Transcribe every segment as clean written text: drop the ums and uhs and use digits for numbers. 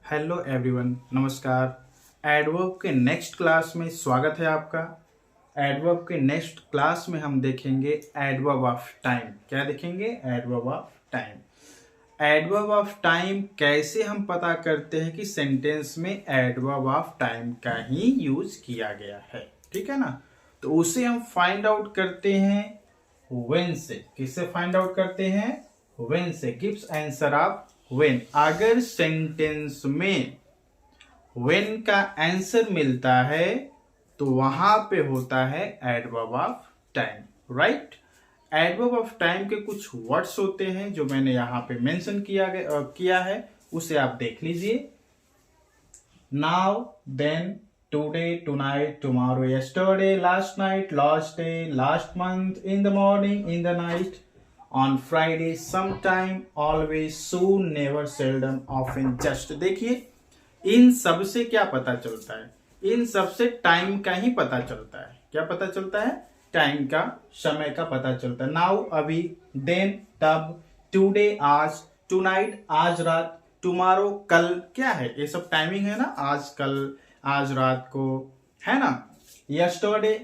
Hello everyone, नमस्कार। Adverb के next class में स्वागत है आपका। एडवर्ब के नेक्स्ट क्लास में हम देखेंगे एडवर्ब ऑफ टाइम। क्या देखेंगे? Adverb of time. Adverb of time कैसे हम पता करते हैं कि सेंटेंस में एडवर्ब ऑफ टाइम का ही यूज किया गया है, ठीक है ना। तो उसे हम फाइंड आउट करते हैं व्हेन से। किससे फाइंड आउट करते हैं? व्हेन से। Gives answer of when. अगर सेंटेंस में व्हेन का आंसर मिलता है तो वहां पे होता है adverb of time, right. Adverb of time के कुछ वर्ड्स होते हैं जो मैंने यहां पे मेंशन किया है, उसे आप देख लीजिए। Now, then, today, tonight, tomorrow, yesterday, last night, last day, last month, in the morning, in the night, on Friday, sometime, always, soon, never, seldom, often, just। देखिए, इन सब से क्या पता चलता है? इन सब से टाइम का ही पता चलता है। क्या पता चलता है? टाइम का, समय का पता चलता है। नाउ, अभी, देन, तब, टुडे, आज, टुनाइट, आज रात, टुमारो, कल। क्या है? ये सब टाइमिंग है ना, आज, कल, आज रात को, है ना। यस्टरडे,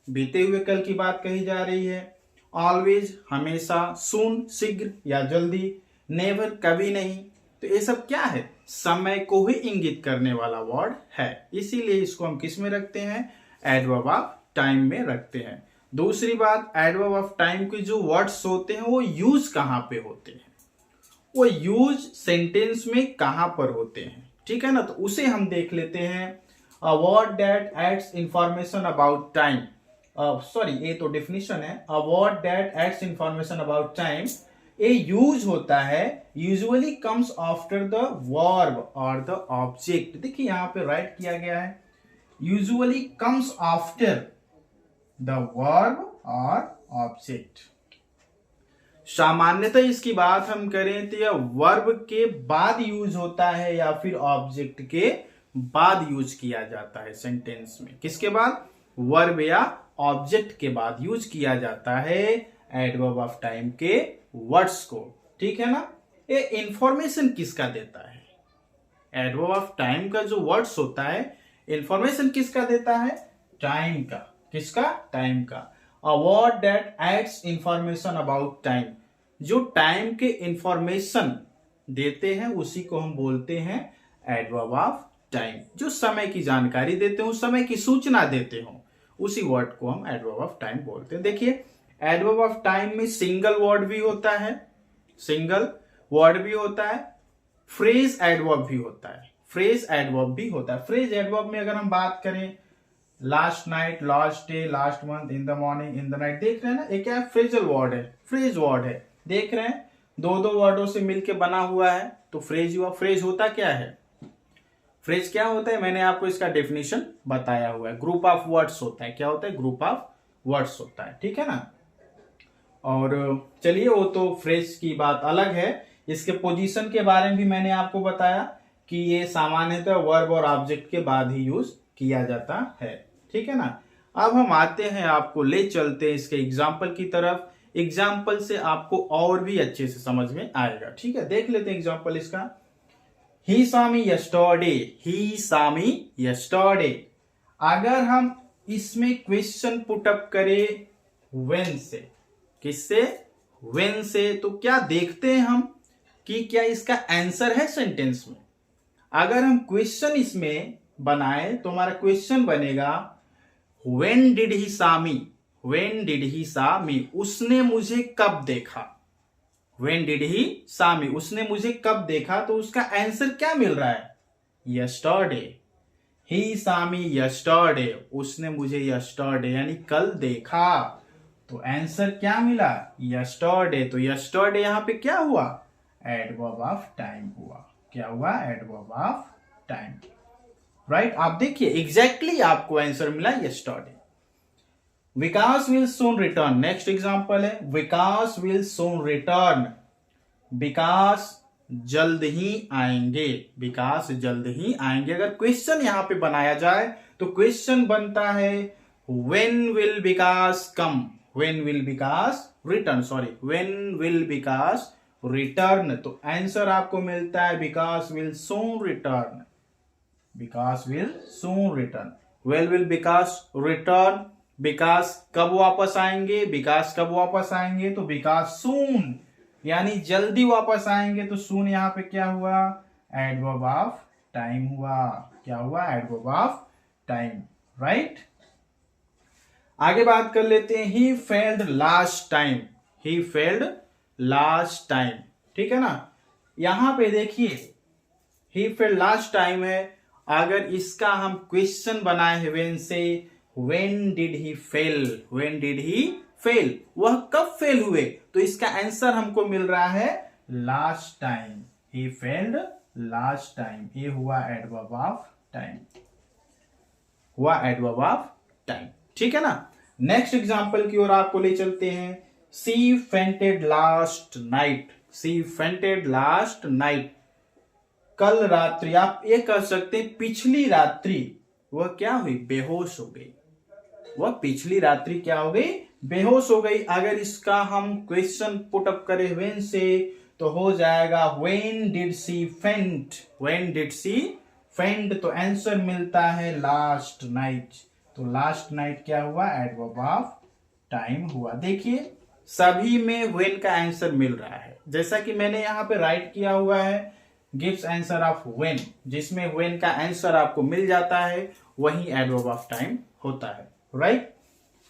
बीते हुए कल की बात कही जा रही है। ऑलवेज, हमेशा। सून, शीघ्र या जल्दी। नेवर, कभी नहीं। तो ये सब क्या है? समय को ही इंगित करने वाला वर्ड है, इसीलिए इसको हम किस में रखते हैं? एडवर्ब ऑफ टाइम में रखते हैं। दूसरी बात, एडवर्ब ऑफ टाइम के जो वर्ड्स होते हैं वो यूज कहां पे होते हैं? वो यूज सेंटेंस में कहां पर होते हैं, ठीक है ना। तो उसे हम देख लेते हैं। A word that adds information about time. Sorry, ये तो डेफिनेशन है। A word that adds information about time, ये यूज होता है, usually comes after the verb और द ऑब्जेक्ट। देखिए यहां पे राइट किया गया है, usually comes after the verb और ऑब्जेक्ट। सामान्यतः इसकी बात हम करें तो यह वर्ब के बाद यूज होता है या फिर ऑब्जेक्ट के बाद यूज किया जाता है सेंटेंस में। किसके बाद? वर्ब या ऑब्जेक्ट के बाद यूज किया जाता है एडवर्ब ऑफ टाइम के वर्ड्स को, ठीक है ना। ये इंफॉर्मेशन किसका देता है? एडवर्ब ऑफ टाइम का जो वर्ड्स होता है, इंफॉर्मेशन किसका देता है? टाइम का। किसका? टाइम का। A word that adds information about time, जो टाइम के इंफॉर्मेशन देते हैं उसी को हम बोलते हैं एडवर्ब ऑफ टाइम। जो समय की जानकारी देते हो, समय की सूचना देते हो, उसी वर्ड को हम एडवर्ब ऑफ टाइम बोलते हैं। देखिए, एडवर्ब ऑफ टाइम में सिंगल वर्ड भी होता है, सिंगल वर्ड भी होता है, फ्रेज एडवर्ब भी होता है, फ्रेज एडवर्ब भी होता है। फ्रेज एडवर्ब में अगर हम बात करें, last night, last day, last month, in the morning, in the night, देख रहे हैं ना, ये क्या है? फ्रेजल वर्ड है, फ्रेज वर्ड है। देख रहे हैं, दो दो वर्डों से मिलकर बना हुआ है, तो फ्रेज हुआ। फ्रेज होता क्या है? फ्रेज क्या होता है? मैंने आपको इसका डेफिनेशन बताया हुआ है। ग्रुप ऑफ वर्ड्स होता है। क्या होता है? ग्रुप ऑफ वर्ड्स होता है, ठीक है ना। और चलिए, वो तो फ्रेज की बात अलग है। इसके पोजीशन के बारे में भी मैंने आपको बताया कि ये सामान्यतः वर्ब और ऑब्जेक्ट के बाद ही यूज किया जाता है, ठीक है ना। अब हम आते हैं, आपको ले चलते हैं इसके एग्जाम्पल की तरफ। एग्जाम्पल से आपको और भी अच्छे से समझ में आएगा, ठीक है। देख लेते हैं एग्जाम्पल इसका। He saw me yesterday. He saw me yesterday. अगर हम इसमें क्वेश्चन पुटअप करें when से, किससे? when से, तो क्या देखते हैं हम कि क्या इसका आंसर है सेंटेंस में। अगर हम क्वेश्चन इसमें बनाए तो हमारा क्वेश्चन बनेगा when did he saw me? when did he saw me? उसने मुझे कब देखा? When did he saw me? उसने मुझे कब देखा? तो उसका आंसर क्या मिल रहा है? Yesterday. He saw me yesterday. उसने मुझे yesterday यानी कल देखा। तो आंसर क्या मिला? Yesterday। तो yesterday यहां पे क्या हुआ? एडवर्ब ऑफ टाइम हुआ। क्या हुआ? Adverb of time, right. आप देखिए, एग्जैक्टली आपको आंसर मिला yesterday। Vikas will soon return. Next example है, विकास विल सून रिटर्न। विकास जल्द ही आएंगे। विकास जल्द ही आएंगे। अगर क्वेश्चन यहां पे बनाया जाए तो क्वेश्चन बनता है when will Vikas come? when will Vikas return? Sorry, when will Vikas return, तो आंसर आपको मिलता है Vikas will soon return, Vikas will soon return. Well will Vikas return, Vikas कब वापस आएंगे, विकास कब वापस आएंगे, तो विकास सून यानी जल्दी वापस आएंगे, तो सून यहां पे क्या हुआ, एडवर्ब ऑफ टाइम हुआ, क्या हुआ, एडवर्ब ऑफ टाइम, राइट। आगे बात कर लेते हैं, he failed last time, he failed last time, ठीक है ना। यहां पे देखिए ही फेल्ड लास्ट टाइम है, अगर इसका हम क्वेश्चन बनाए हैं व्हेन से, when did he fail, when did he fail, वह कब फेल हुए, तो इसका आंसर हमको मिल रहा है last time, he failed last time, ये हुआ एडवर्ब ऑफ टाइम, हुआ एडवर्ब ऑफ टाइम, ठीक है ना। नेक्स्ट एग्जांपल की ओर आपको ले चलते हैं, सी फेंटेड लास्ट नाइट, सी फेंटेड लास्ट नाइट, कल रात्रि, आप ये कह सकते हैं पिछली रात्रि वह क्या हुई, बेहोश हो गई, वह पिछली रात्रि क्या हो गई, बेहोश हो गई। अगर इसका हम क्वेश्चन पुट अप करें व्हेन से, तो हो जाएगा व्हेन डिड सी फेंट, व्हेन डिड सी फेंट, तो आंसर मिलता है लास्ट नाइट, तो लास्ट नाइट क्या हुआ, एडवर्ब ऑफ टाइम हुआ। देखिए सभी में व्हेन का आंसर मिल रहा है, जैसा कि मैंने यहां पे राइट किया हुआ है गिव्स आंसर ऑफ व्हेन, जिसमें व्हेन का आंसर आपको मिल जाता है वही एडवर्ब ऑफ टाइम होता है, right.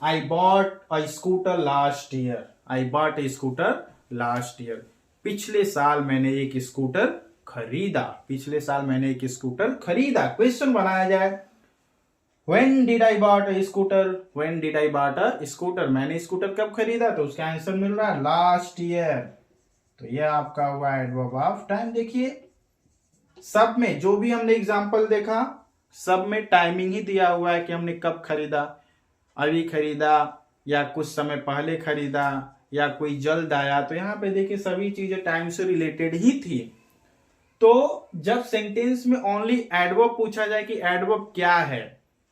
I bought a scooter last year, I bought A scooter last year, पिछले साल मैंने एक स्कूटर खरीदा, पिछले साल मैंने एक स्कूटर खरीदा। क्वेश्चन बनाया जाए, when did I bought a scooter, when did I bought a scooter, मैंने स्कूटर कब खरीदा, तो उसका आंसर मिल रहा है लास्ट ईयर, तो यह आपका हुआ एडवर्ब ऑफ टाइम। देखिए सब में जो भी हमने एग्जांपल देखा, सब में टाइमिंग ही दिया हुआ है कि हमने कब खरीदा, अभी खरीदा या कुछ समय पहले खरीदा या कोई जल्द आया, तो यहां पे देखिए सभी चीजें टाइम से रिलेटेड ही थी। तो जब सेंटेंस में ओनली एडवर्ब पूछा जाए कि एडवर्ब क्या है,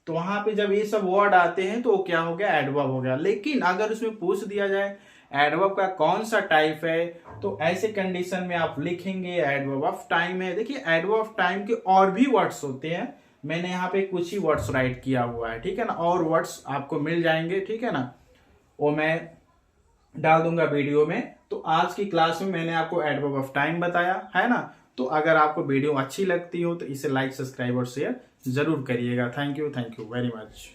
तो वहां पे जब ये सब वर्ड आते हैं तो वो क्या हो गया, एडवर्ब हो गया। लेकिन अगर उसमें पूछ दिया जाए एडवर्ब का कौन सा टाइप है, तो ऐसे कंडीशन में आप लिखेंगे एडवर्ब ऑफ टाइम है। देखिए एडवर्ब ऑफ टाइम के और भी वर्ड्स होते हैं, मैंने यहाँ पे कुछ ही वर्ड्स राइट किया हुआ है, ठीक है ना, और वर्ड्स आपको मिल जाएंगे, ठीक है ना, वो मैं डाल दूंगा वीडियो में। तो आज की क्लास में मैंने आपको एडवर्ब ऑफ टाइम बताया है ना। तो अगर आपको वीडियो अच्छी लगती हो तो इसे लाइक, सब्सक्राइब और शेयर जरूर करिएगा। Thank you very much.